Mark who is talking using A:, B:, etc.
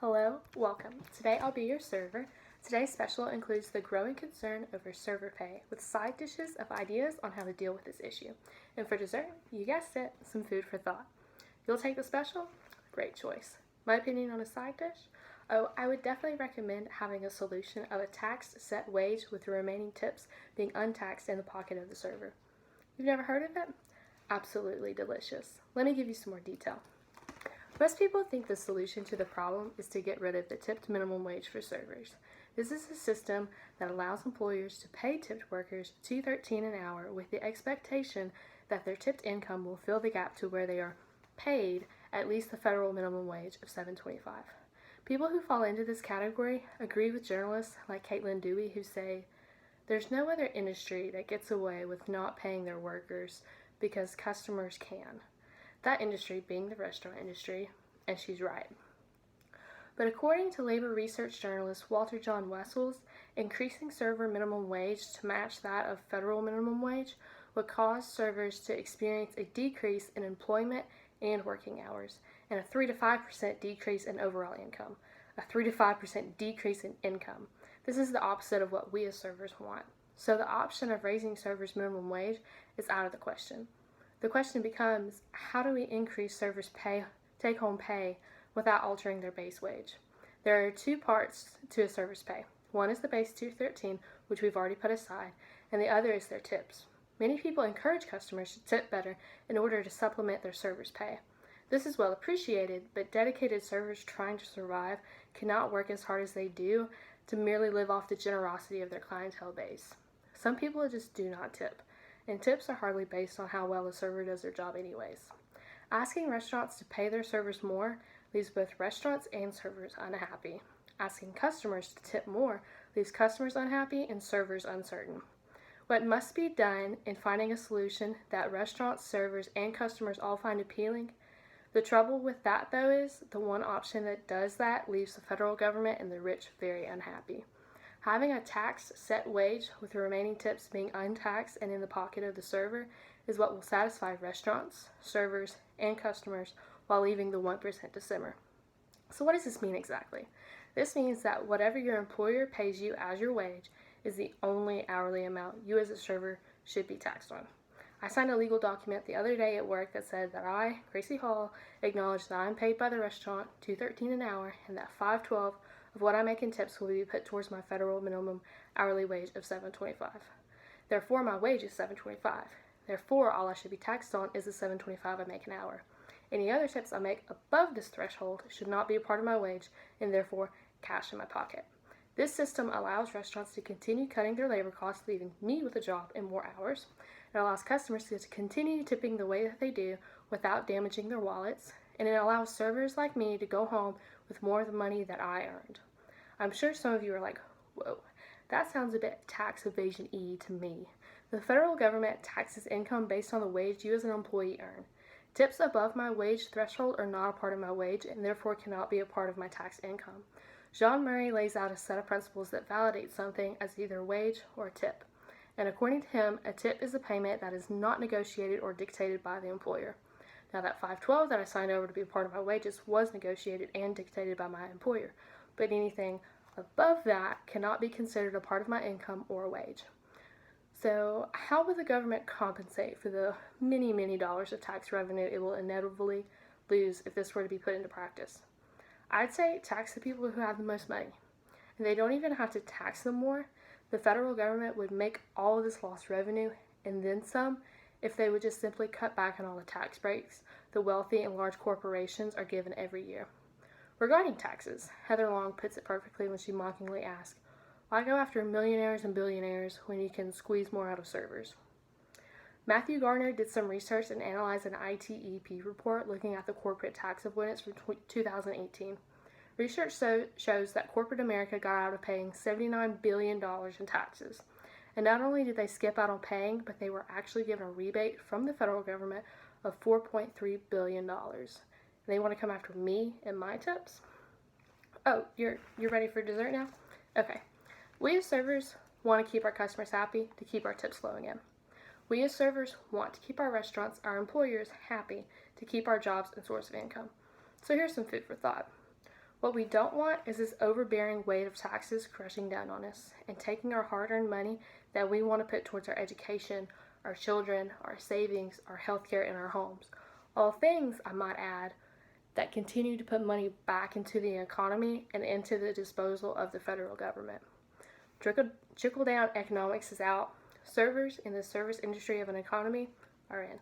A: Hello, welcome. Today I'll be your server. Today's special includes the growing concern over server pay, with side dishes of ideas on how to deal with this issue. And for dessert, you guessed it, some food for thought. You'll take the special? Great choice. My opinion on a side dish? Oh, I would definitely recommend having a solution of a taxed set wage with the remaining tips being untaxed in the pocket of the server. You've never heard of it? Absolutely delicious. Let me give you some more detail. Most people think the solution to the problem is to get rid of the tipped minimum wage for servers. This is a system that allows employers to pay tipped workers $2.13 an hour with the expectation that their tipped income will fill the gap to where they are paid at least the federal minimum wage of $7.25. People who fall into this category agree with journalists like Caitlin Dewey who say, "There's no other industry that gets away with not paying their workers because customers can." That industry being the restaurant industry, and she's right. But according to labor research journalist Walter John Wessels, increasing server minimum wage to match that of federal minimum wage would cause servers to experience a decrease in employment and working hours, and a 3 to 5% decrease in overall income. A 3 to 5% decrease in income. This is the opposite of what we as servers want. So the option of raising servers' minimum wage is out of the question. The question becomes, how do we increase servers' take-home pay without altering their base wage? There are two parts to a server's pay. One is the base $2.13, which we've already put aside, and the other is their tips. Many people encourage customers to tip better in order to supplement their servers' pay. This is well appreciated, but dedicated servers trying to survive cannot work as hard as they do to merely live off the generosity of their clientele base. Some people just do not tip, and tips are hardly based on how well a server does their job anyways. Asking restaurants to pay their servers more leaves both restaurants and servers unhappy. Asking customers to tip more leaves customers unhappy and servers uncertain. What must be done in finding a solution that restaurants, servers, and customers all find appealing? The trouble with that, though, is the one option that does that leaves the federal government and the rich very unhappy. Having a taxed set wage with the remaining tips being untaxed and in the pocket of the server is what will satisfy restaurants, servers, and customers while leaving the 1% to simmer. So what does this mean exactly? This means that whatever your employer pays you as your wage is the only hourly amount you as a server should be taxed on. I signed a legal document the other day at work that said that I, Gracie Hall, acknowledge that I'm paid by the restaurant $2.13 an hour and that $5.12 of what I make in tips will be put towards my federal minimum hourly wage of $7.25. Therefore, my wage is $7.25. Therefore, all I should be taxed on is the $7.25 I make an hour. Any other tips I make above this threshold should not be a part of my wage and therefore cash in my pocket. This system allows restaurants to continue cutting their labor costs, leaving me with a job and more hours. It allows customers to continue tipping the way that they do without damaging their wallets, and it allows servers like me to go home with more of the money that I earned. I'm sure some of you are like, whoa, that sounds a bit tax evasion-y to me. The federal government taxes income based on the wage you as an employee earn. Tips above my wage threshold are not a part of my wage and therefore cannot be a part of my tax income. John Murray lays out a set of principles that validate something as either a wage or a tip. And according to him, a tip is a payment that is not negotiated or dictated by the employer. Now that $5.12 that I signed over to be a part of my wages was negotiated and dictated by my employer, but anything above that cannot be considered a part of my income or a wage. So how will the government compensate for the many, many dollars of tax revenue it will inevitably lose if this were to be put into practice? I'd say tax the people who have the most money. And they don't even have to tax them more. The federal government would make all of this lost revenue and then some if they would just simply cut back on all the tax breaks the wealthy and large corporations are given every year. Regarding taxes, Heather Long puts it perfectly when she mockingly asks, "Why go after millionaires and billionaires when you can squeeze more out of servers?" Matthew Garner did some research and analyzed an ITEP report looking at the corporate tax avoidance from 2018. Research shows that corporate America got out of paying $79 billion in taxes. And not only did they skip out on paying, but they were actually given a rebate from the federal government of $4.3 billion. And they want to come after me and my tips? Oh, you're ready for dessert now? Okay. We as servers want to keep our customers happy to keep our tips flowing in. We as servers want to keep our restaurants, our employers, happy to keep our jobs and source of income. So here's some food for thought. What we don't want is this overbearing weight of taxes crushing down on us and taking our hard-earned money that we want to put towards our education, our children, our savings, our healthcare, and our homes. All things, I might add, that continue to put money back into the economy and into the disposal of the federal government. Trickle-down economics is out. Servers in the service industry of an economy are in.